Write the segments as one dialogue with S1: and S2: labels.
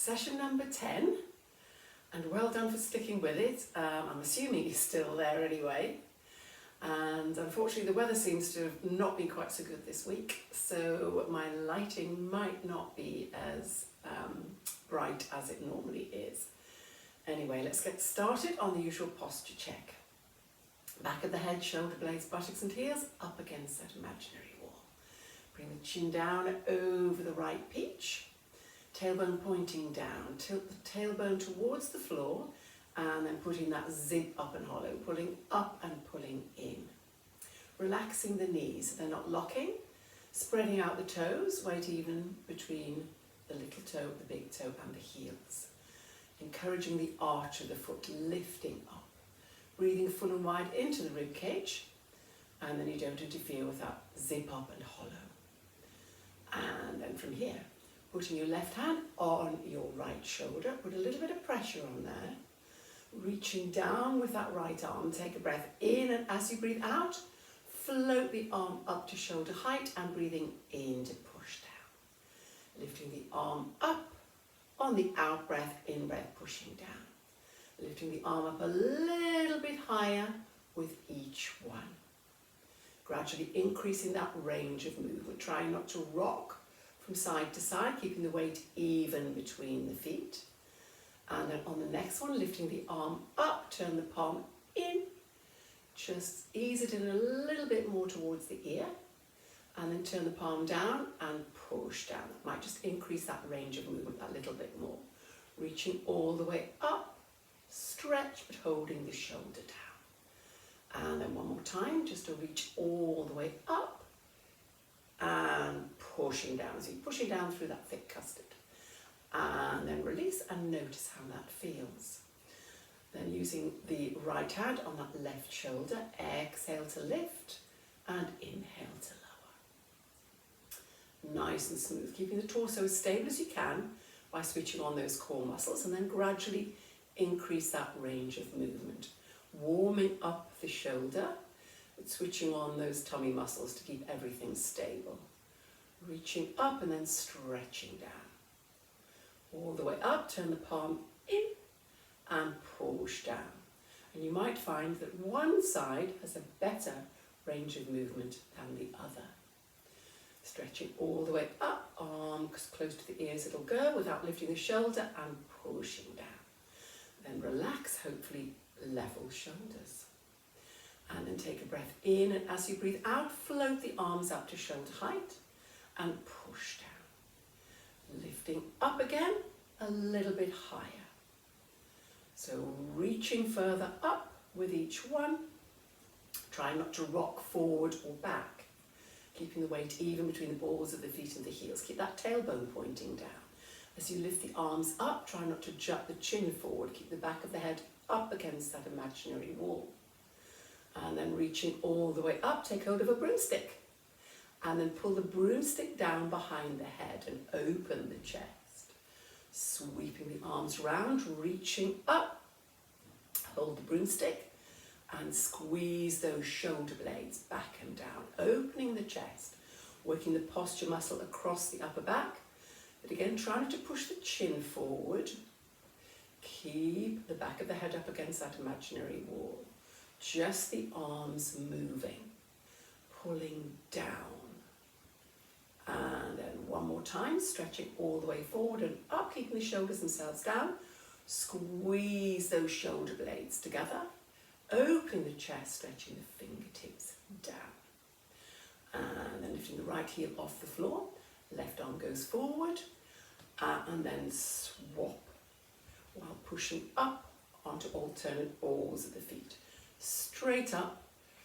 S1: session number 10, and well done for sticking with it. I'm assuming you're still there anyway, and unfortunately the weather seems to have not been quite so good this week, so my lighting might not be as bright as it normally is. Anyway, let's get started on the usual posture check. Back of the head, shoulder blades, buttocks and heels up against that imaginary wall. Bring the chin down over the right peach. Tailbone pointing down. Tilt the tailbone towards the floor and then putting that zip up and hollow. Pulling up and pulling in. Relaxing the knees. They're not locking. Spreading out the toes. Weight even between the little toe, the big toe and the heels. Encouraging the arch of the foot, lifting up. Breathing full and wide into the rib cage, and then you don't interfere with that zip up and hollow. And then from here, putting your left hand on your right shoulder, put a little bit of pressure on there, reaching down with that right arm, take a breath in, and as you breathe out, float the arm up to shoulder height and breathing in to push down. Lifting the arm up on the out breath, in breath, pushing down. Lifting the arm up a little bit higher with each one. Gradually increasing that range of movement, trying not to rock from side to side, keeping the weight even between the feet. And then on the next one, lifting the arm up, turn the palm in, just ease it in a little bit more towards the ear, and then turn the palm down and push down. That might just increase that range of movement a little bit more. Reaching all the way up, stretch but holding the shoulder down. And then one more time, just to reach all the way up and pushing down. So you're pushing down through that thick custard. And then release and notice how that feels. Then using the right hand on that left shoulder, exhale to lift and inhale to lower. Nice and smooth, keeping the torso as stable as you can by switching on those core muscles, and then gradually increase that range of movement. Warming up the shoulder, but switching on those tummy muscles to keep everything stable. Reaching up and then stretching down. All the way up, turn the palm in and push down. And you might find that one side has a better range of movement than the other. Stretching all the way up, arms close to the ears it'll go without lifting the shoulder and pushing down. Then relax, hopefully level shoulders. And then take a breath in, and as you breathe out, float the arms up to shoulder height and push down. Lifting up again, a little bit higher. So reaching further up with each one. Try not to rock forward or back. Keeping the weight even between the balls of the feet and the heels. Keep that tailbone pointing down. As you lift the arms up, try not to jut the chin forward. Keep the back of the head up against that imaginary wall. And then reaching all the way up, take hold of a broomstick. And then pull the broomstick down behind the head and open the chest. Sweeping the arms round, reaching up. Hold the broomstick and squeeze those shoulder blades back and down. Opening the chest, working the posture muscle across the upper back. But again, try not to push the chin forward. Keep the back of the head up against that imaginary wall. Just the arms moving, pulling down. And then one more time, stretching all the way forward and up, keeping the shoulders themselves down. Squeeze those shoulder blades together. Opening the chest, stretching the fingertips down. And then lifting the right heel off the floor. Left arm goes forward and then swap while pushing up onto alternate balls of the feet. Straight up,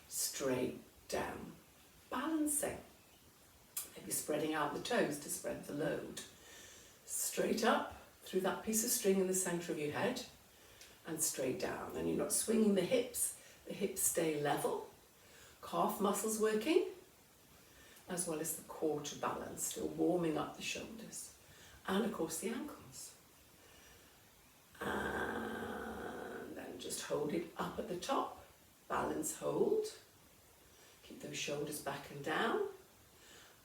S1: straight down. Balancing. Maybe spreading out the toes to spread the load. Straight up through that piece of string in the center of your head and straight down. And you're not swinging the hips stay level. Calf muscles working, as well as the core to balance, still warming up the shoulders, and of course the ankles. And then just hold it up at the top, balance, hold, keep those shoulders back and down,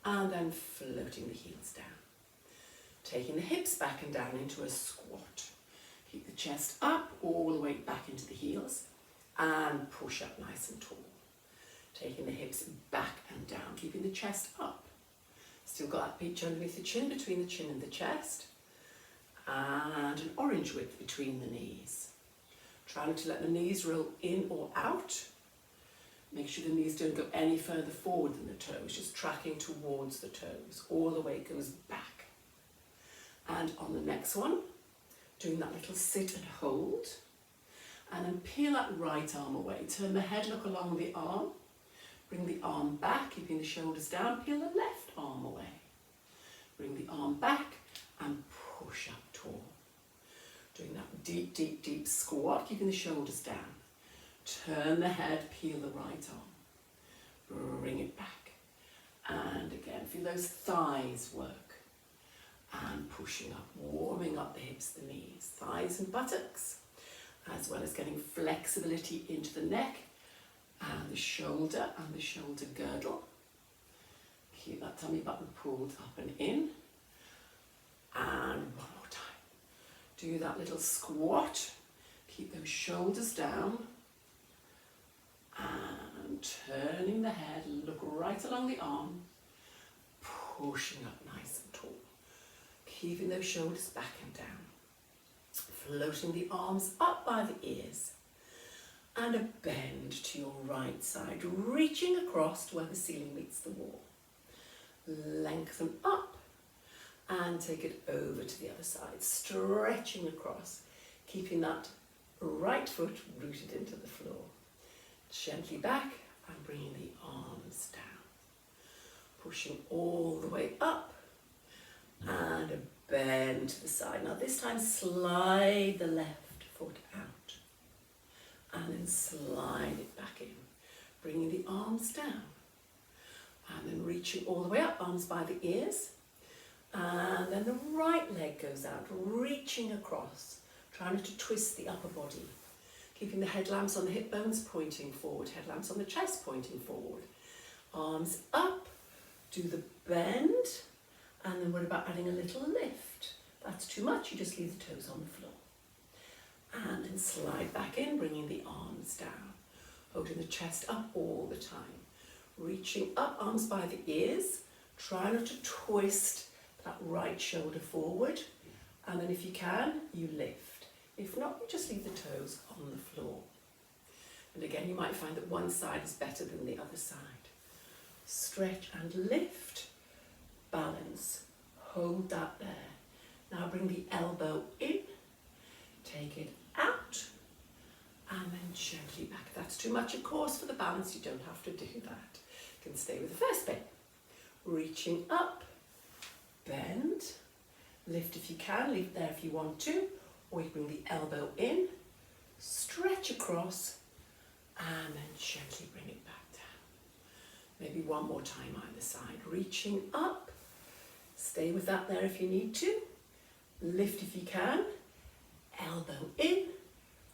S1: and then floating the heels down. Taking the hips back and down into a squat. Keep the chest up, all the way back into the heels, and push up nice and tall. Taking the hips back and down, keeping the chest up. Still got that peach underneath the chin, between the chin and the chest, and an orange width between the knees. Try not to let the knees roll in or out. Make sure the knees don't go any further forward than the toes, just tracking towards the toes. All the way it goes back. And on the next one, doing that little sit and hold. And then peel that right arm away. Turn the head, look along the arm. Bring the arm back, keeping the shoulders down. Peel the left arm away. Bring the arm back and push up tall. Doing that deep, deep, deep squat, keeping the shoulders down. Turn the head, peel the right arm. Bring it back. And again, feel those thighs work. And pushing up, warming up the hips, the knees, thighs and buttocks, as well as getting flexibility into the neck and the shoulder girdle. Keep that tummy button pulled up and in. And one more time. Do that little squat. Keep those shoulders down. And turning the head, look right along the arm. Pushing up nice and tall. Keeping those shoulders back and down. Floating the arms up by the ears. And a bend to your right side, reaching across to where the ceiling meets the wall. Lengthen up and take it over to the other side, stretching across, keeping that right foot rooted into the floor. Gently back and bringing the arms down. Pushing all the way up and a bend to the side. Now this time slide the left foot out and then slide it back in, bringing the arms down and then reaching all the way up, arms by the ears, and then the right leg goes out, reaching across, trying not to twist the upper body, keeping the headlamps on the hip bones pointing forward, headlamps on the chest pointing forward, arms up, do the bend, and then what about adding a little lift? That's too much, you just leave the toes on the floor. And then slide back in, bringing the arms down, holding the chest up all the time. Reaching up, arms by the ears, try not to twist that right shoulder forward, and then if you can, you lift. If not, you just leave the toes on the floor. And again, you might find that one side is better than the other side. Stretch and lift, balance, hold that there. Now bring the elbow in, take it out, and then gently back. If that's too much, of course, for the balance, you don't have to do that. You can stay with the first bit. Reaching up, bend, lift if you can, leave it there if you want to, or you bring the elbow in, stretch across, and then gently bring it back down. Maybe one more time either side. Reaching up, stay with that there if you need to, lift if you can, elbow in,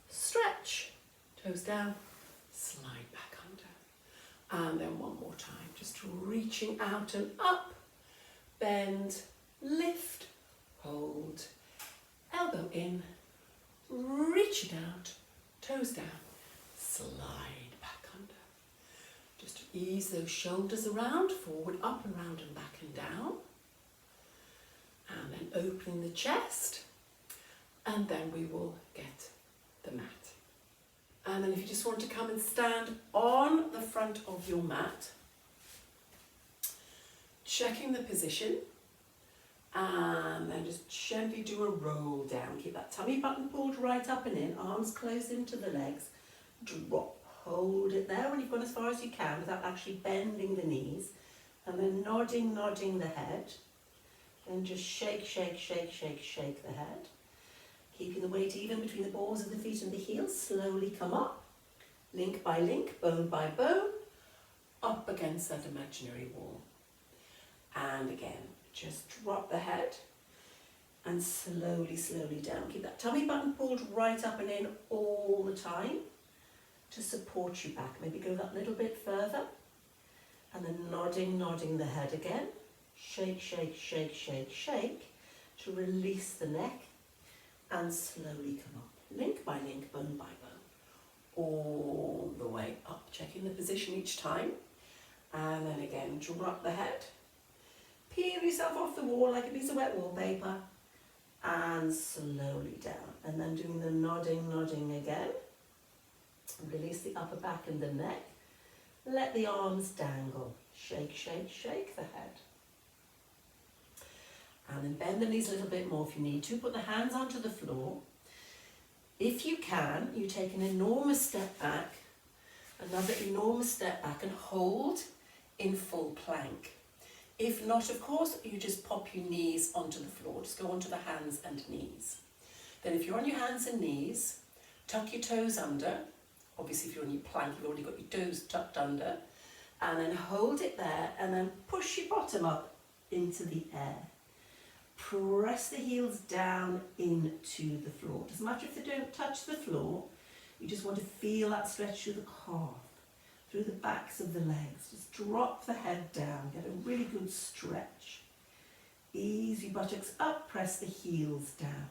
S1: stretch, toes down, slide back under. And then one more time, just reaching out and up, bend, lift, hold, elbow in, reach it out, toes down, slide back under. Just to ease those shoulders around, forward, up and round and back and down. And then opening the chest. And then we will get the mat. And then if you just want to come and stand on the front of your mat, checking the position, and then just gently do a roll down. Keep that tummy button pulled right up and in, arms close into the legs, drop, hold it there when you've gone as far as you can without actually bending the knees, and then nodding the head, and just shake, shake, shake, shake, shake the head. Keeping the weight even between the balls of the feet and the heels, slowly come up, link by link, bone by bone, up against that imaginary wall. And again, just drop the head and slowly, slowly down. Keep that tummy button pulled right up and in all the time to support you back. Maybe go that little bit further, and then nodding the head again. Shake, shake, shake, shake, shake.
S2: to release the neck and slowly come up, link by link, bone by bone, all the way up, checking the position each time. And then again, drop the head, peel yourself off the wall like a piece of wet wallpaper, and slowly down. And then doing the nodding again. Release the upper back and the neck. Let the arms dangle. Shake, shake, shake the head. And then bend the knees a little bit more if you need to. Put the hands onto the floor. If you can, you take an enormous step back, another enormous step back, and hold in full plank. If not, of course, you just pop your knees onto the floor. Just go onto the hands and knees. Then if you're on your hands and knees, tuck your toes under. Obviously, if you're on your plank, you've already got your toes tucked under. And then hold it there, and then push your bottom up into the air. Press the heels down into the floor. Doesn't matter if they don't touch the floor, you just want to feel that stretch through the calf, through the backs of the legs. Just drop the head down, get a really good stretch. Ease your buttocks up, press the heels down.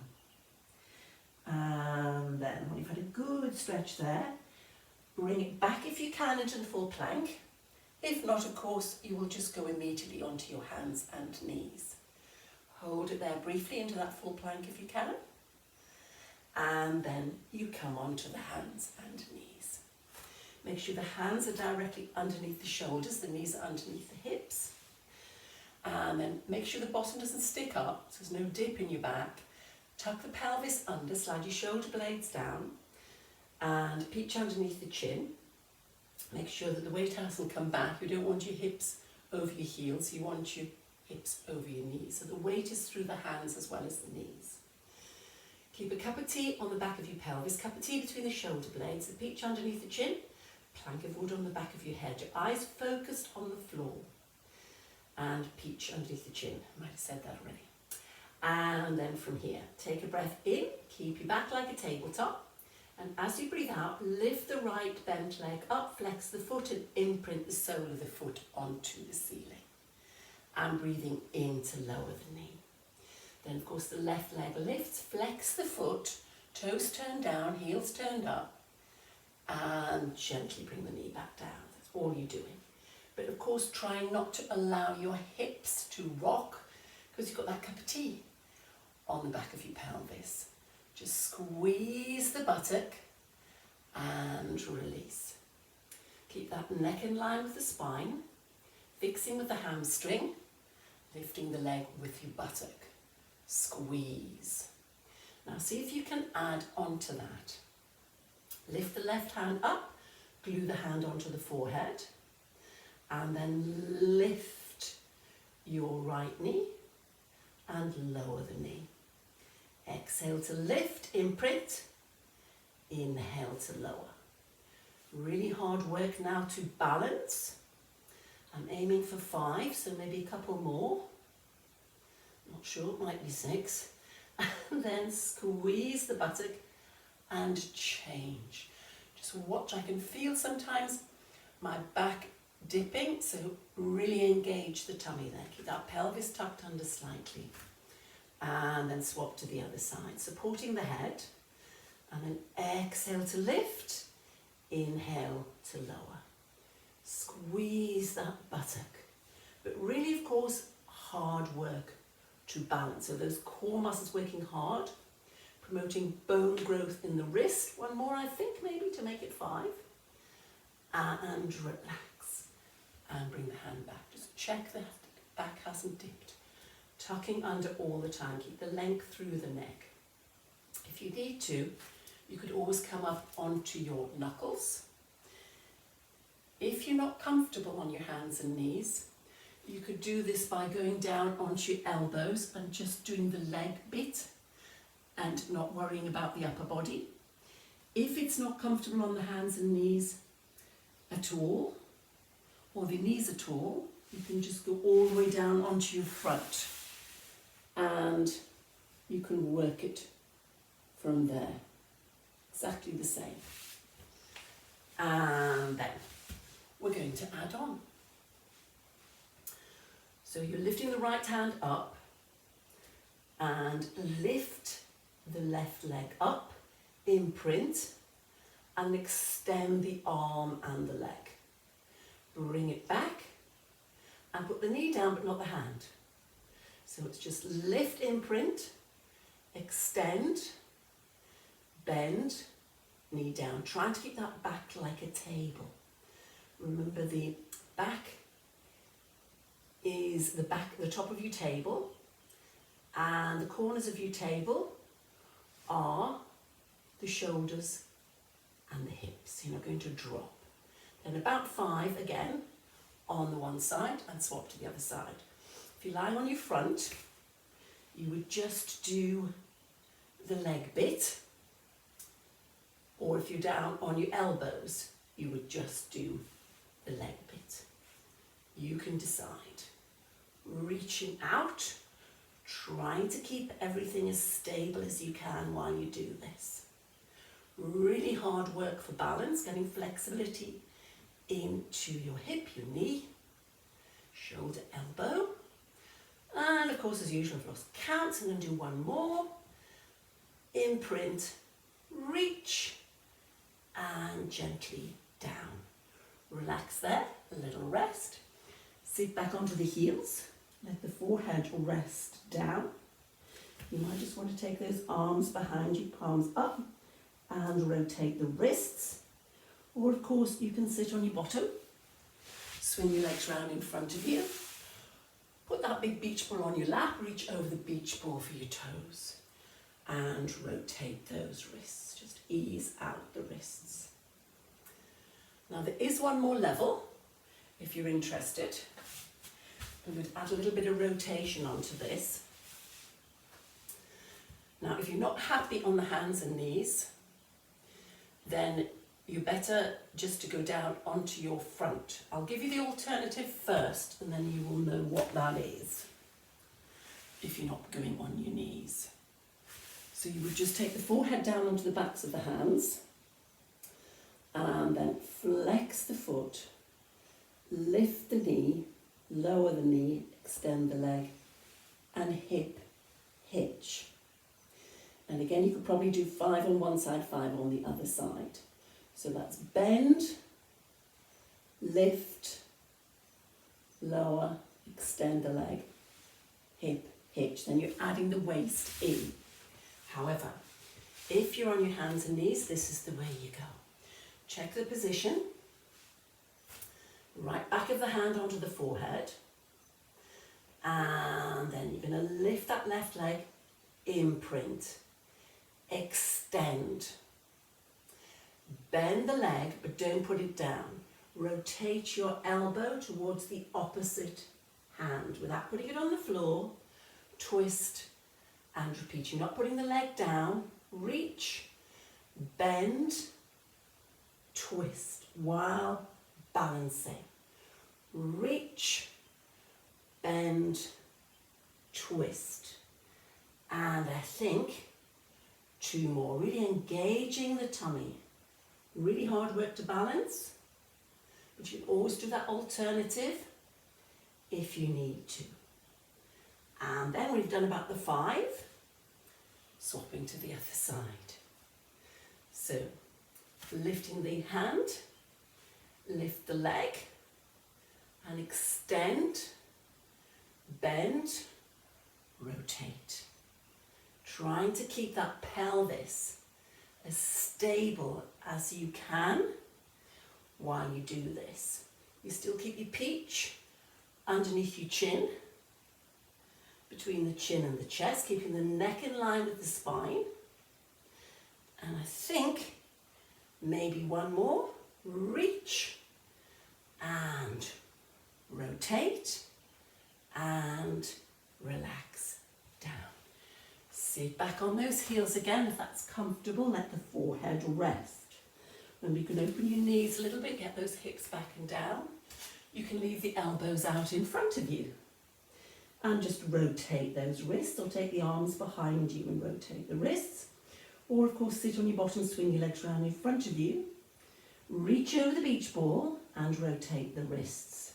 S2: And then when you've had a good stretch there, bring it back if you can into the full plank. If not, of course, you will just go immediately onto your hands and knees. Hold it there briefly into that full plank if you can. And then you come onto the hands and knees. Make sure the hands are directly underneath the shoulders, the knees are underneath the hips. And then make sure the bottom doesn't stick up, so there's no dip in your back. Tuck the pelvis under, slide your shoulder blades down, and peach underneath the chin. Make sure that the weight hasn't come back. You don't want your hips over your heels, you want your hips over your knees. So the weight is through the hands as well as the knees. Keep a cup of tea on the back of your pelvis, cup of tea between the shoulder blades, the peach underneath the chin, plank of wood on the back of your head, your eyes focused on the floor, and peach underneath the chin. I might have said that already. And then from here, take a breath in, keep your back like a tabletop, and as you breathe out, lift the right bent leg up, flex the foot and imprint the sole of the foot onto the ceiling. And breathing in to lower the knee. Then of course the left leg lifts, flex the foot, toes turned down, heels turned up, and gently bring the knee back down. That's all you're doing. But of course try not to allow your hips to rock, because you've got that cup of tea on the back of your pelvis. Just squeeze the buttock and release. Keep that neck in line with the spine, fixing with the hamstring, lifting the leg with your buttock. Squeeze. Now see if you can add on to that. Lift the left hand up, glue the hand onto the forehead, and then lift your right knee and lower the knee. Exhale to lift, imprint, inhale to lower. Really hard work now to balance. I'm aiming for 5, so maybe a couple more. Not sure, it might be 6. And then squeeze the buttock and change. Just watch, I can feel sometimes my back dipping, so really engage the tummy there. Keep that pelvis tucked under slightly. And then swap to the other side, supporting the head. And then exhale to lift, inhale to lower. Squeeze that buttock. But really, of course, hard work to balance. So those core muscles working hard, promoting bone growth in the wrist. One more, I think, maybe, to make it 5. And relax. And bring the hand back. Just check the back hasn't dipped. Tucking under all the time. Keep the length through the neck. If you need to, you could always come up onto your knuckles. If you're not comfortable on your hands and knees, you could do this by going down onto your elbows and just doing the leg bit and not worrying about the upper body. If it's not comfortable on the hands and knees at all, or the knees at all, you can just go all the way down onto your front and you can work it from there. Exactly the same. And then we're going to add on. So you're lifting the right hand up And lift the left leg up, imprint, and extend the arm and the leg. Bring it back and put the knee down but not the hand. So it's just lift, imprint, extend, bend, knee down. Try to keep that back like a table. Remember, the back is the top of your table, and the corners of your table are the shoulders and the hips. You're not going to drop. Then about 5 again on the one side and swap to the other side. If you're lying on your front, you would just do the leg bit, or if you're down on your elbows, you would just do the leg bit. You can decide. Reaching out, trying to keep everything as stable as you can while you do this. Really hard work for balance, getting flexibility into your hip, your knee, shoulder, elbow. And of course, as usual, I've lost count, so I'm going to do one more. Imprint, reach, and gently down. Relax there, a little rest. Sit back onto the heels. Let the forehead rest down. You might just want to take those arms behind you, palms up, and rotate the wrists. Or of course, you can sit on your bottom. Swing your legs round in front of you. Put that big beach ball on your lap. Reach over the beach ball for your toes. And rotate those wrists. Just ease out the wrists. Now there is one more level, if you're interested. I'm going to add a little bit of rotation onto this. Now if you're not happy on the hands and knees, then you're better just to go down onto your front. I'll give you the alternative first, and then you will know what that is if you're not going on your knees. So you would just take the forehead down onto the backs of the hands, and then flex the foot, lift the knee, lower the knee, extend the leg, and hip hitch. And again, you could probably do 5 on one side, 5 on the other side. So that's bend, lift, lower, extend the leg, hip hitch. Then you're adding the waist in. However, if you're on your hands and knees, this is the way you go. Check the position. Right back of the hand onto the forehead. And then you're going to lift that left leg, imprint, extend. Bend the leg, but don't put it down. Rotate your elbow towards the opposite hand without putting it on the floor. Twist and repeat. You're not putting the leg down. Reach, bend, twist while balancing. Reach, bend, twist. And I think 2 more. Really engaging the tummy. Really hard work to balance, but you can always do that alternative if you need to. And then we've done about the 5, swapping to the other side. So lifting the hand, lift the leg, and extend, bend, rotate. Trying to keep that pelvis as stable as you can while you do this. You still keep your peach underneath your chin, between the chin and the chest, keeping the neck in line with the spine. And I think maybe one more. Reach and rotate and relax down. Sit back on those heels again if that's comfortable. Let the forehead rest. Remember, you can open your knees a little bit, get those hips back and down. You can leave the elbows out in front of you. And just rotate those wrists, or take the arms behind you and rotate the wrists. Or of course sit on your bottom, swing your legs around in front of you. Reach over the beach ball and rotate the wrists.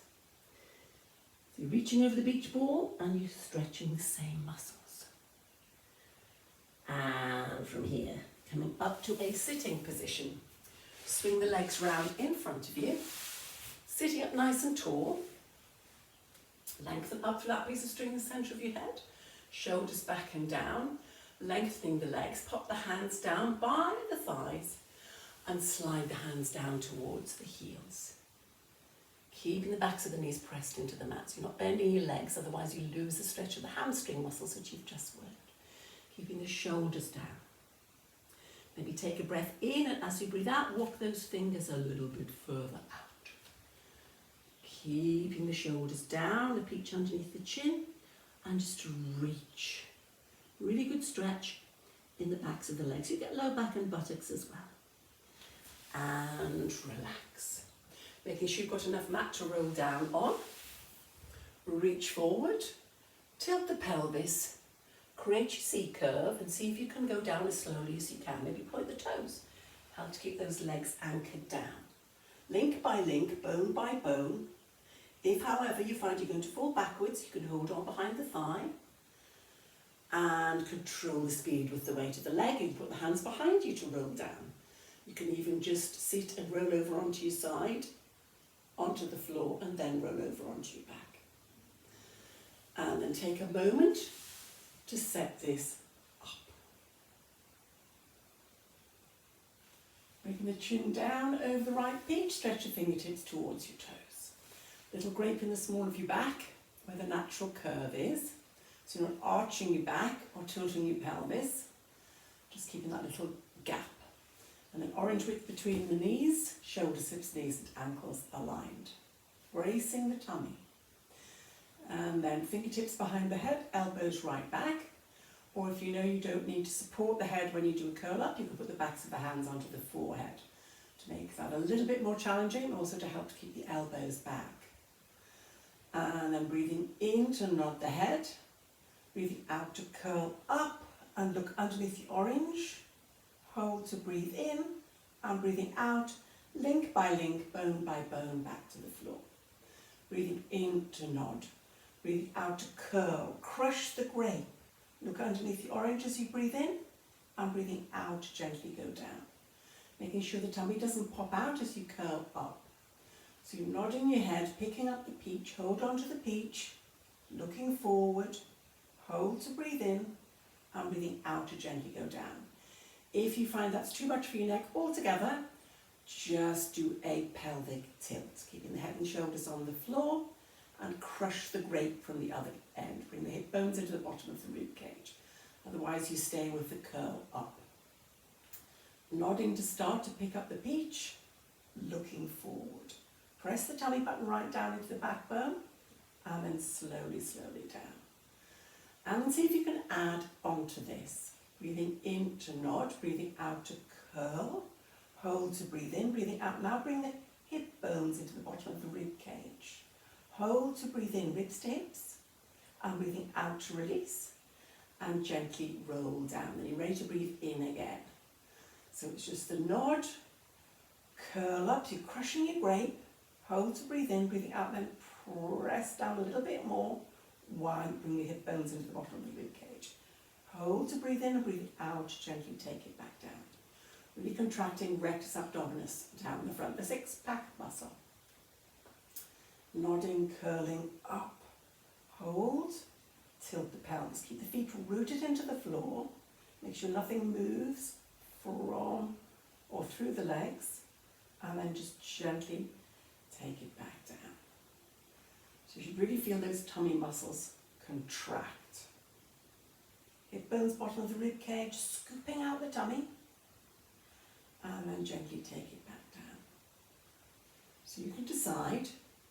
S2: So you're reaching over the beach ball and you're stretching the same muscles. And from here, coming up to a sitting position. Swing the legs round in front of you. Sitting up nice and tall. Lengthen up through that piece of string in the centre of your head. Shoulders back and down. Lengthening the legs. Pop the hands down by the thighs. And slide the hands down towards the heels. Keeping the backs of the knees pressed into the mat. So you're not bending your legs, otherwise you lose the stretch of the hamstring muscles which you've just worked. Keeping the shoulders down. Maybe take a breath in, and as you breathe out, walk those fingers a little bit further out. Keeping the shoulders down, the peach underneath the chin, and just reach. Really good stretch in the backs of the legs. You get low back and buttocks as well. And relax. Making sure you've got enough mat to roll down on. Reach forward, tilt the pelvis, create your C curve, and see if you can go down as slowly as you can. Maybe point the toes. Help to keep those legs anchored down. Link by link, bone by bone. If, however, you find you're going to fall backwards, you can hold on behind the thigh and control the speed with the weight of the leg. You can put the hands behind you to roll down. You can even just sit and roll over onto your side, onto the floor, and then roll over onto your back. And then take a moment to set this up. Bringing the chin down over the right peach, stretch your fingertips towards your toes. Little grape in the small of your back, where the natural curve is. So you're not arching your back or tilting your pelvis, just keeping that little gap. And an orange width between the knees, shoulders, hips, knees and ankles aligned. Bracing the tummy. And then fingertips behind the head, elbows right back. Or if you know you don't need to support the head when you do a curl up, you can put the backs of the hands onto the forehead to make that a little bit more challenging, and also to help to keep the elbows back. And then breathing in to nod the head, breathing out to curl up and look underneath the orange. Hold to breathe in, and breathing out, link by link, bone by bone, back to the floor. Breathing in to nod, breathing out to curl, crush the grape. Look underneath the orange as you breathe in, and breathing out to gently go down. Making sure the tummy doesn't pop out as you curl up. So you're nodding your head, picking up the peach, hold on to the peach, looking forward, hold to breathe in, and breathing out to gently go down. If you find that's too much for your neck altogether, just do a pelvic tilt, keeping the head and shoulders on the floor, and crush the grape from the other end. Bring the hip bones into the bottom of the rib cage. Otherwise you stay with the curl up. Nodding to start to pick up the peach, looking forward. Press the tummy button right down into the backbone, and then slowly, slowly down. And then see if you can add onto this. Breathing in to nod, breathing out to curl. Hold to breathe in, breathing out. Now bring the hip bones into the bottom of the rib cage. Hold to breathe in, ribs to hips, and breathing out to release, and gently roll down. Then you're ready to breathe in again. So it's just the nod, curl up, so you're crushing your grape, hold to breathe in, breathing out, then press down a little bit more while you bring the hip bones into the bottom of the rib cage. Hold to breathe in and breathe out, gently take it back down. Really contracting rectus abdominis down the front, the six-pack muscle. Nodding, curling up. Hold, tilt the pelvis. Keep the feet rooted into the floor. Make sure nothing moves from or through the legs. And then just gently take it back down. So you should really feel those tummy muscles contract. Hip bones, bottom of the rib cage, scooping out the tummy. And then gently take it back down. So you can decide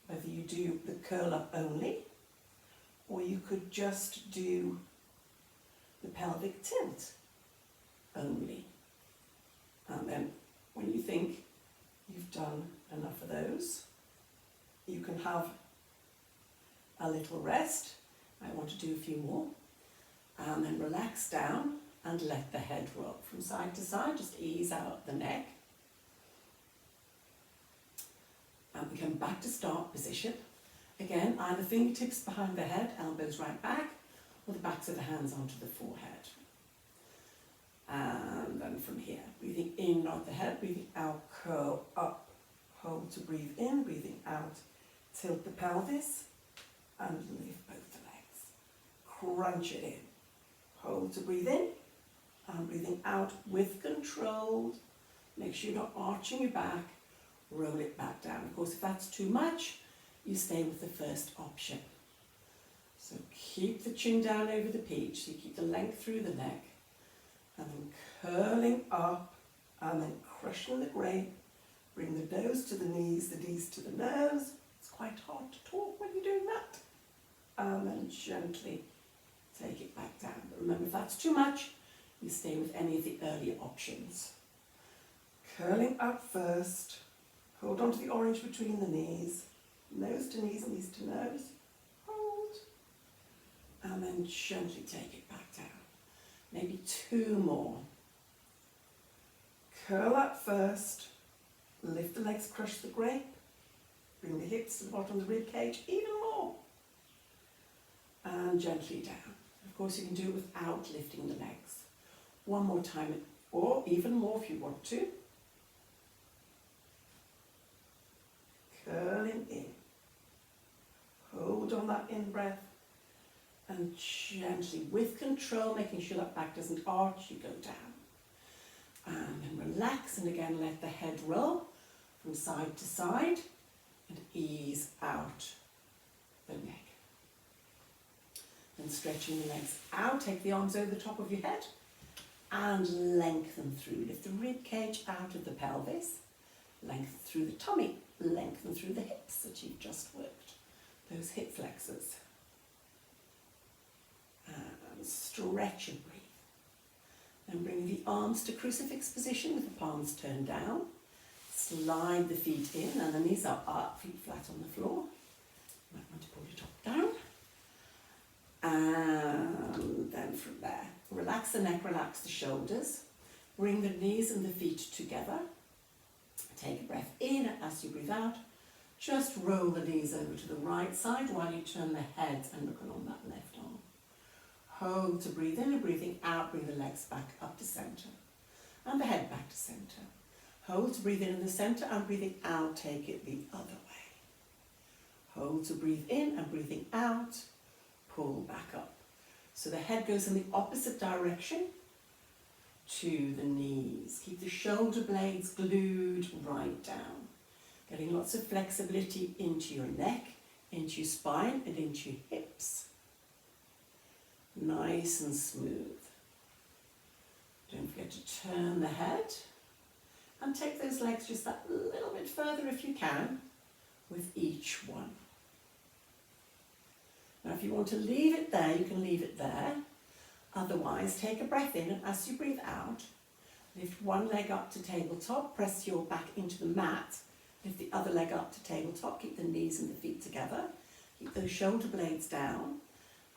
S2: whether you do the curl up only, or you could just do the pelvic tilt only. And then when you think you've done enough of those, you can have a little rest. I want to do a few more. And then relax down and let the head rock from side to side. Just ease out the neck. And we come back to start position. Again, either fingertips behind the head, elbows right back, or the backs of the hands onto the forehead. And then from here, breathing in, nod the head, breathing out, curl up, hold to breathe in, breathing out, tilt the pelvis, and lift both the legs. Crunch it in. Hold to breathe in, and breathing out with control. Make sure you're not arching your back, roll it back down. Of course, if that's too much, you stay with the first option. So keep the chin down over the peach, so you keep the length through the neck, and then curling up, and then crushing the grape. Bring the nose to the knees to the nose. It's quite hard to talk when you're doing that. And then gently take it back down. But remember, if that's too much, you stay with any of the earlier options. Curling up first. Hold on to the orange between the knees. Nose to knees, knees to nose. Hold. And then gently take it back down. Maybe 2 more. Curl up first. Lift the legs, crush the grape. Bring the hips to the bottom of the rib cage, even more. And gently down. Of course, you can do it without lifting the legs. One more time, or even more if you want to. Curling in. Hold on that in-breath. And gently, with control, making sure that back doesn't arch, you go down. And then relax, and again, let the head roll from side to side, and ease out the neck. Then stretching the legs out, take the arms over the top of your head, and lengthen through. Lift the rib cage out of the pelvis, lengthen through the tummy, lengthen through the hips that you've just worked, those hip flexors. And stretch and breathe. Then bring the arms to crucifix position with the palms turned down. Slide the feet in, and the knees are up, feet flat on the floor. You might want to pull your top down. And then from there, relax the neck, relax the shoulders. Bring the knees and the feet together. Take a breath in as you breathe out. Just roll the knees over to the right side while you turn the head and look along that left arm. Hold to breathe in, and breathing out, bring the legs back up to centre. And the head back to centre. Hold to breathe in the centre, and breathing out, take it the other way. Hold to breathe in, and breathing out, pull back up. So the head goes in the opposite direction to the knees. Keep the shoulder blades glued right down. Getting lots of flexibility into your neck, into your spine, and into your hips. Nice and smooth. Don't forget to turn the head. And take those legs just that little bit further if you can with each one. Now if you want to leave it there, you can leave it there. Otherwise, take a breath in, and as you breathe out, lift one leg up to tabletop, press your back into the mat, lift the other leg up to tabletop, keep the knees and the feet together, keep those shoulder blades down,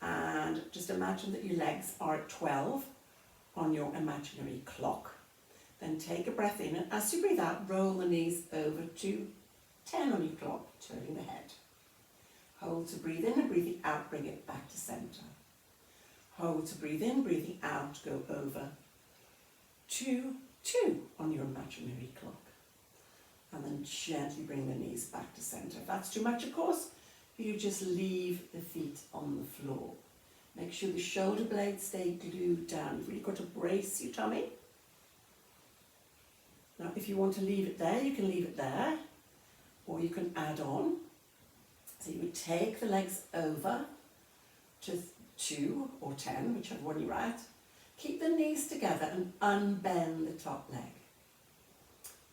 S2: and just imagine that your legs are at 12 on your imaginary clock. Then take a breath in, and as you breathe out, roll the knees over to 10 on your clock, turning the head. Hold to breathe in, and breathing out, bring it back to centre. Hold to breathe in, breathing out, go over to 2 on your imaginary clock. And then gently bring the knees back to centre. If that's too much, of course, you just leave the feet on the floor. Make sure the shoulder blades stay glued down. You've really got to brace your tummy. Now, if you want to leave it there, you can leave it there, or you can add on. So you would take the legs over to 2 or 10, whichever one you're at. Keep the knees together and unbend the top leg.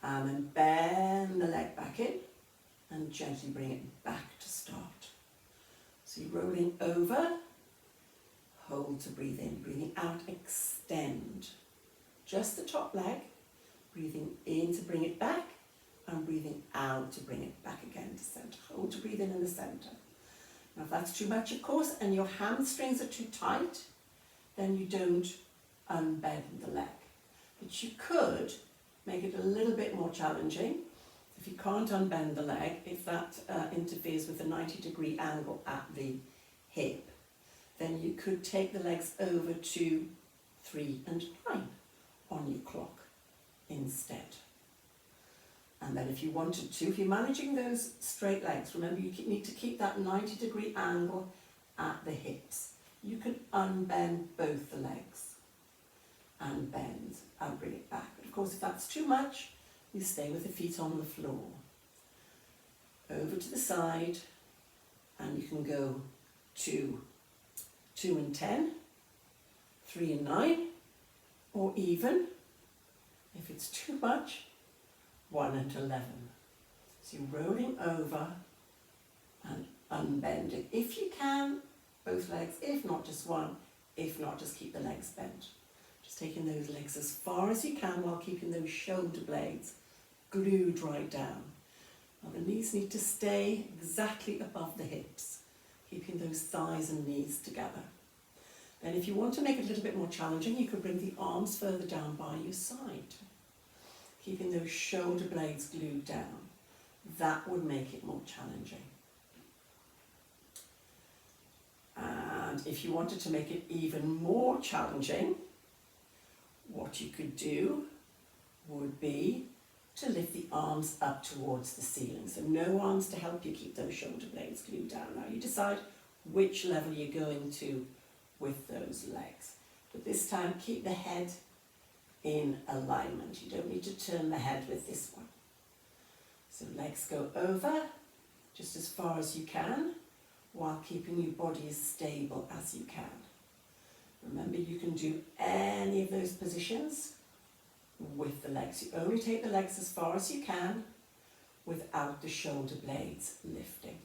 S2: And then bend the leg back in and gently bring it back to start. So you're rolling over, hold to breathe in, breathing out, extend. Just the top leg, breathing in to bring it back, and breathing out to bring it back again to centre. Hold to breathe in the centre. Now if that's too much, of course, and your hamstrings are too tight, then you don't unbend the leg. But you could make it a little bit more challenging. If you can't unbend the leg, if that interferes with a 90-degree angle at the hip, then you could take the legs over to 3 and 9, on your clock instead. And then if you wanted to, if you're managing those straight legs, remember you need to keep that 90-degree angle at the hips. You can unbend both the legs and bend and bring it back. But of course, if that's too much, you stay with the feet on the floor. Over to the side, and you can go to 2 and 10, 3 and 9, or even, if it's too much, 1 and 11. So you're rolling over and unbending. If you can, both legs, if not just one, if not just keep the legs bent. Just taking those legs as far as you can while keeping those shoulder blades glued right down. Now the knees need to stay exactly above the hips, keeping those thighs and knees together. Then if you want to make it a little bit more challenging, you can bring the arms further down by your side, keeping those shoulder blades glued down. That would make it more challenging. And if you wanted to make it even more challenging, what you could do would be to lift the arms up towards the ceiling. So no arms to help you keep those shoulder blades glued down. Now you decide which level you're going to with those legs. But this time keep the head in alignment. You don't need to turn the head with this one. So legs go over just as far as you can while keeping your body as stable as you can. Remember, you can do any of those positions with the legs. You only take the legs as far as you can without the shoulder blades lifting.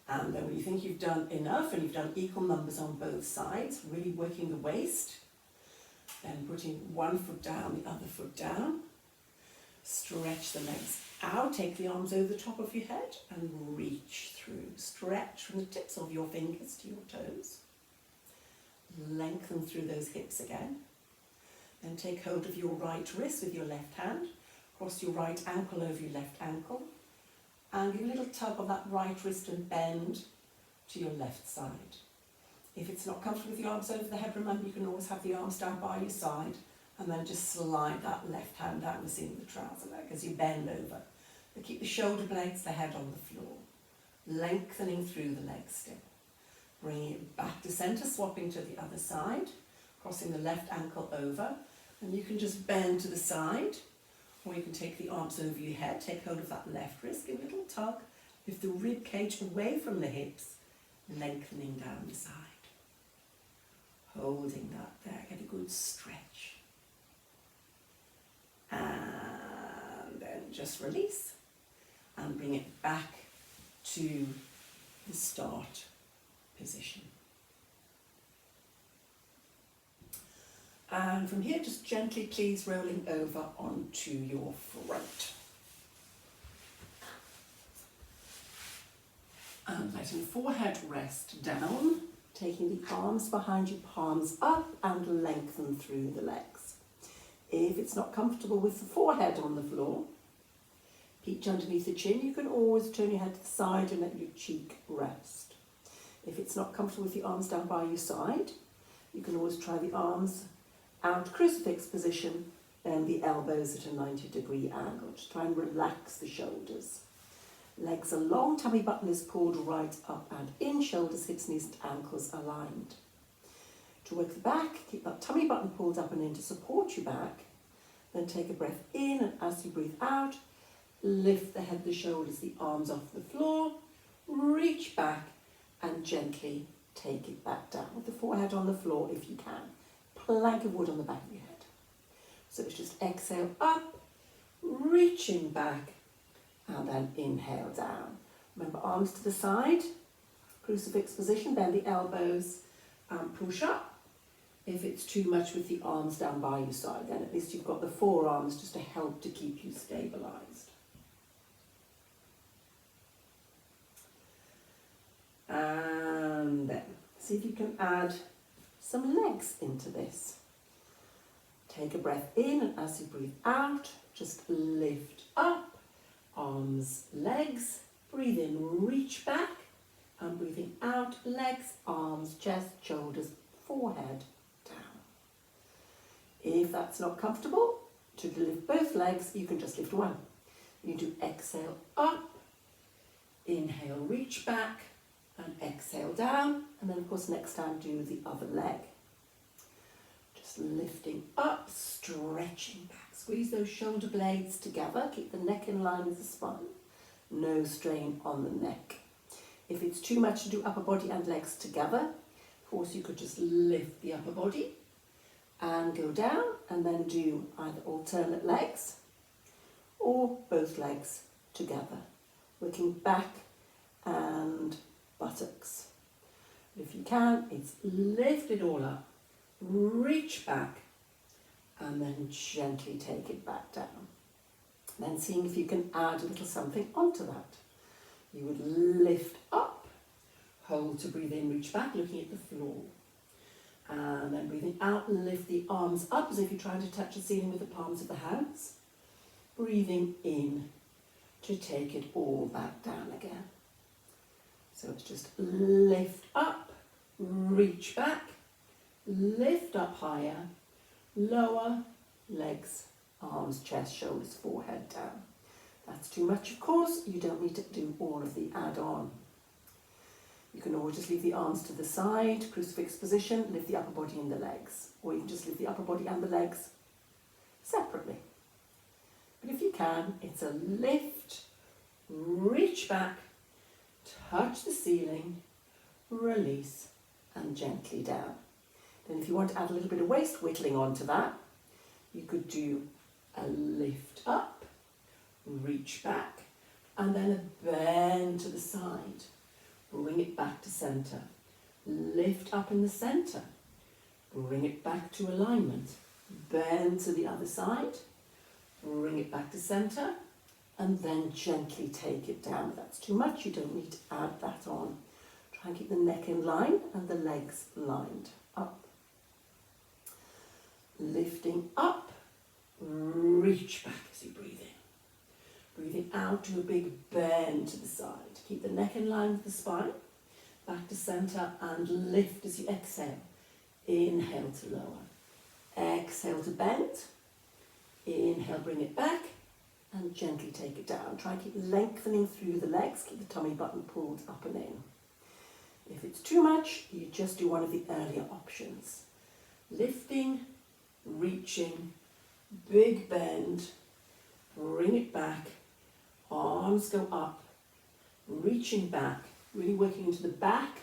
S2: And then when you think you've done enough and you've done equal numbers on both sides, really working the waist, then putting one foot down, the other foot down, stretch the legs out, take the arms over the top of your head and reach through. Stretch from the tips of your fingers to your toes. Lengthen through those hips again. Then take hold of your right wrist with your left hand, cross your right ankle over your left ankle, and give a little tug of that right wrist and bend to your left side. If it's not comfortable with the arms over the head, remember you can always have the arms down by your side and then just slide that left hand down the seam of the trouser leg as you bend over. But keep the shoulder blades, the head on the floor, lengthening through the leg still. Bringing it back to centre, swapping to the other side, crossing the left ankle over, and you can just bend to the side, or you can take the arms over your head, take hold of that left wrist, give a little tug, lift the rib cage away from the hips, lengthening down the side. Holding that there, get a good stretch. And then just release and bring it back to the start position. And from here, just gently, please, rolling over onto your front. And letting the forehead rest down, taking the arms behind you, palms up, and lengthen through the legs. If it's not comfortable with the forehead on the floor, peach underneath the chin, you can always turn your head to the side and let your cheek rest. If it's not comfortable with the arms down by your side, you can always try the arms out, crucifix position, and the elbows at a 90-degree angle. Just try and relax the shoulders. Legs are long, tummy button is pulled right up and in, shoulders, hips, knees and ankles aligned. To work the back, keep that tummy button pulled up and in to support your back. Then take a breath in, and as you breathe out, lift the head, the shoulders, the arms off the floor, reach back and gently take it back down with the forehead on the floor if you can. Plank of wood on the back of your head. So it's just exhale up, reaching back, and then inhale down. Remember, arms to the side, crucifix position, bend the elbows and push up. If it's too much with the arms down by your side, then at least you've got the forearms just to help to keep you stabilised. And then see if you can add some legs into this. Take a breath in, and as you breathe out, just lift up, arms, legs, breathe in, reach back, and breathing out, legs, arms, chest, shoulders, forehead, down. If that's not comfortable, to lift both legs, you can just lift one. You do exhale up, inhale, reach back, and exhale down. And then, of course, next time, do the other leg. Just lifting up, stretching back. Squeeze those shoulder blades together. Keep the neck in line with the spine. No strain on the neck. If it's too much to do upper body and legs together, of course, you could just lift the upper body and go down, and then do either alternate legs or both legs together, working back and buttocks. If you can, it's lift it all up, reach back, and then gently take it back down. Then seeing if you can add a little something onto that. You would lift up, hold to breathe in, reach back, looking at the floor. And then breathing out, lift the arms up as if you're trying to touch the ceiling with the palms of the hands. Breathing in to take it all back down again. So it's just lift up, reach back, lift up higher, lower, legs, arms, chest, shoulders, forehead down. That's too much, of course. You don't need to do all of the add-on. You can always just leave the arms to the side, crucifix position, lift the upper body and the legs. Or you can just lift the upper body and the legs separately. But if you can, it's a lift, reach back, touch the ceiling, release, and gently down. Then if you want to add a little bit of waist whittling onto that, you could do a lift up, reach back, and then a bend to the side. Bring it back to centre. Lift up in the centre. Bring it back to alignment. Bend to the other side. Bring it back to centre. And then gently take it down. If that's too much, you don't need to add that on. Try and keep the neck in line and the legs lined up. Lifting up. Reach back as you breathe in. Breathing out to a big bend to the side. Keep the neck in line with the spine. Back to centre and lift as you exhale. Inhale to lower. Exhale to bend. Inhale, bring it back. And gently take it down. Try and keep lengthening through the legs. Keep the tummy button pulled up and in. If it's too much, you just do one of the earlier options. Lifting, reaching, big bend. Bring it back. Arms go up, reaching back, really working into the back,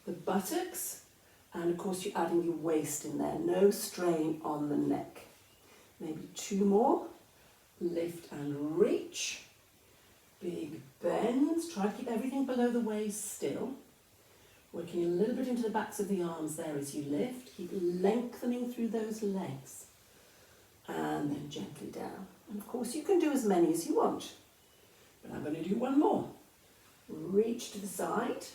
S2: the buttocks, and of course you're adding your waist in there. No strain on the neck. Maybe two more. Lift and reach. Big bends. Try to keep everything below the waist still. Working a little bit into the backs of the arms there as you lift. Keep lengthening through those legs. And then gently down. And of course you can do as many as you want. But I'm going to do one more. Reach to the side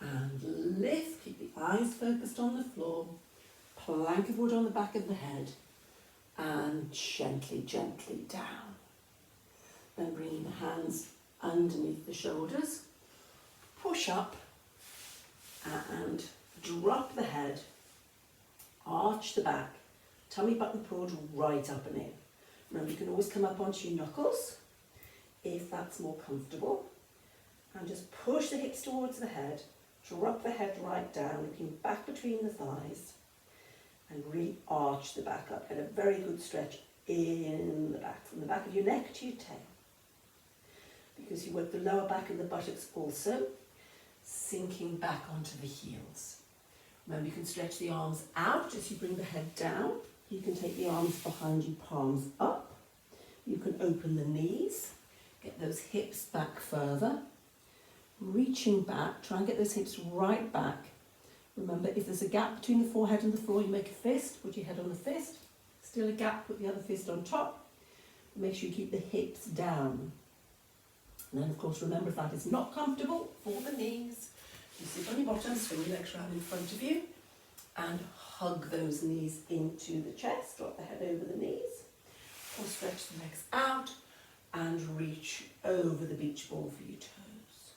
S2: and lift. Keep the eyes focused on the floor. Plank of wood on the back of the head. And gently, gently down. Then bringing the hands underneath the shoulders. Push up and drop the head. Arch the back. Tummy button pulled right up and in. Remember, you can always come up onto your knuckles if that's more comfortable. And just push the hips towards the head. Drop the head right down, looking back between the thighs. And really arch the back up. Get a very good stretch in the back, from the back of your neck to your tail. Because you work the lower back and the buttocks also, sinking back onto the heels. Remember, you can stretch the arms out as you bring the head down. You can take the arms behind you, palms up. You can open the knees. Get those hips back further. Reaching back, try and get those hips right back. Remember, if there's a gap between the forehead and the floor, you make a fist. Put your head on the fist. Still a gap, put the other fist on top. Make sure you keep the hips down. And then, of course, remember, if that is not comfortable, for the knees, you sit on your bottom, swing your legs around in front of you, and hug those knees into the chest. Drop the head over the knees. Or stretch the legs out and reach over the beach ball for your toes.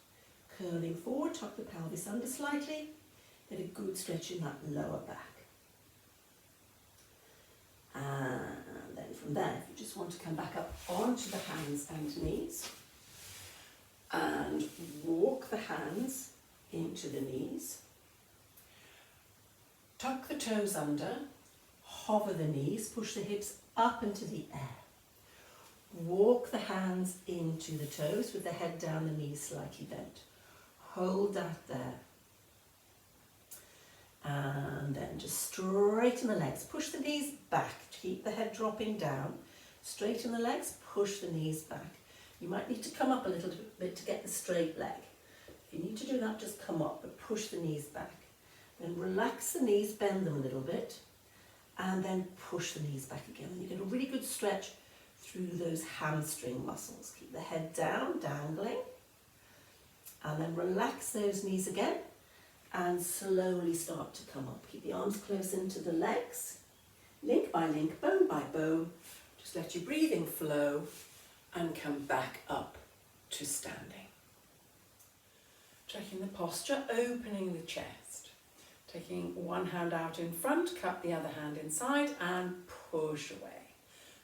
S2: Curling forward, tuck the pelvis under slightly. Get a good stretch in that lower back. And then from there, if you just want to come back up onto the hands and knees and walk the hands into the knees, tuck the toes under, hover the knees, push the hips up into the air. Walk the hands into the toes with the head down, the knees slightly bent. Hold that there. And then just straighten the legs. Push the knees back. Keep the head dropping down. Straighten the legs, push the knees back. You might need to come up a little bit to get the straight leg. If you need to do that, just come up, but push the knees back. Then relax the knees, bend them a little bit, and then push the knees back again. And you get a really good stretch through those hamstring muscles. Keep the head down, dangling, and then relax those knees again and slowly start to come up. Keep the arms close into the legs, link by link, bone by bone. Just let your breathing flow and come back up to standing. Checking the posture, opening the chest. Taking one hand out in front, cup the other hand inside and push away.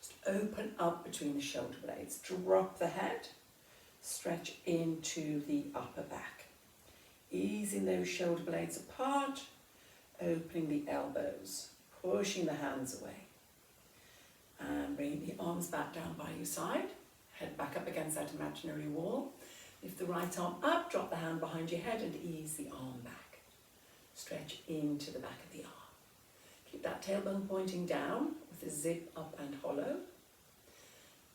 S2: Just open up between the shoulder blades. Drop the head, stretch into the upper back. Easing those shoulder blades apart, opening the elbows, pushing the hands away. And bringing the arms back down by your side, head back up against that imaginary wall. Lift the right arm up, drop the hand behind your head and ease the arm back. Stretch into the back of the arm. Keep that tailbone pointing down with a zip up and hollow.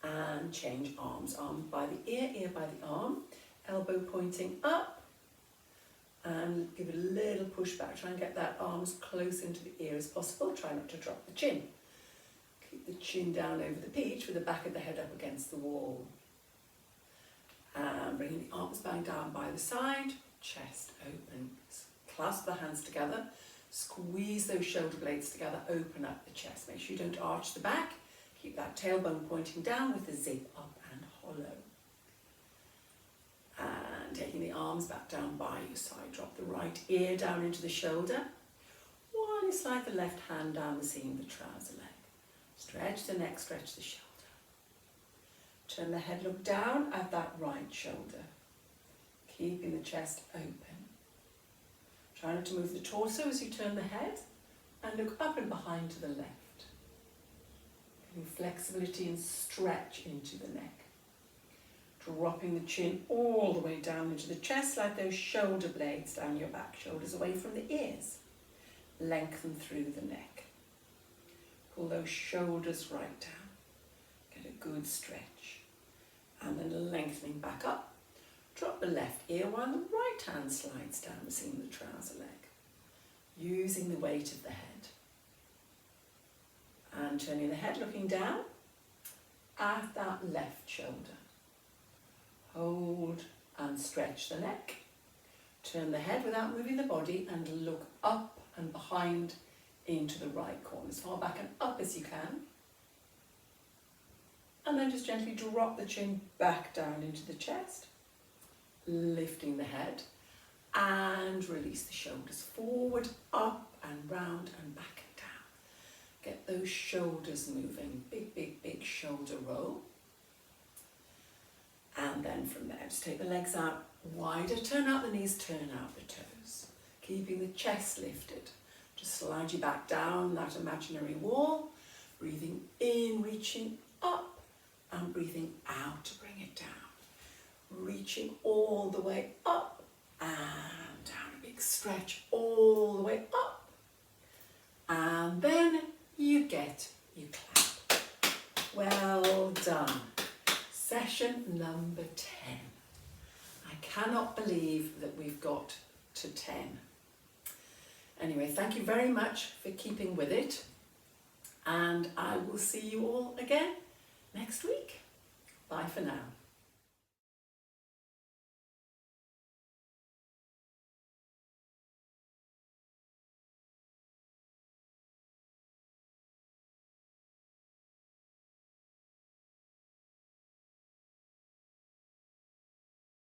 S2: And change arms. Arm by the ear, ear by the arm. Elbow pointing up. And give it a little push back. Try and get that arm as close into the ear as possible. Try not to drop the chin. Keep the chin down over the peach with the back of the head up against the wall. And bringing the arms back down by the side. Chest open. Clasp the hands together. Squeeze those shoulder blades together. Open up the chest. Make sure you don't arch the back. Keep that tailbone pointing down with the zip up and hollow. And taking the arms back down by your side. Drop the right ear down into the shoulder. While you slide the left hand down the seam of the trouser leg. Stretch the neck, stretch the shoulder. Turn the head, look down at that right shoulder. Keeping the chest open. Try not to move the torso as you turn the head. And look up and behind to the left. Giving flexibility and stretch into the neck. Dropping the chin all the way down into the chest, like those shoulder blades down your back, shoulders away from the ears. Lengthen through the neck. Pull those shoulders right down. Get a good stretch. And then lengthening back up. Drop the left ear while the right hand slides down the seam of the trouser leg. Using the weight of the head. And turning the head, looking down at that left shoulder. Hold and stretch the neck. Turn the head without moving the body and look up and behind into the right corner, as far back and up as you can. And then just gently drop the chin back down into the chest, lifting the head and release the shoulders forward, up and round and back and down. Get those shoulders moving, big, big, big shoulder roll. And then from there, just take the legs out wider, turn out the knees, turn out the toes. Keeping the chest lifted. Just slide you back down that imaginary wall. Breathing in, reaching up, and breathing out to bring it down. Reaching all the way up and down. A big stretch all the way up. And then you clap. Well done. Session number 10. I cannot believe that we've got to 10. Anyway, thank you very much for keeping with it. And I will see you all again next week. Bye for now.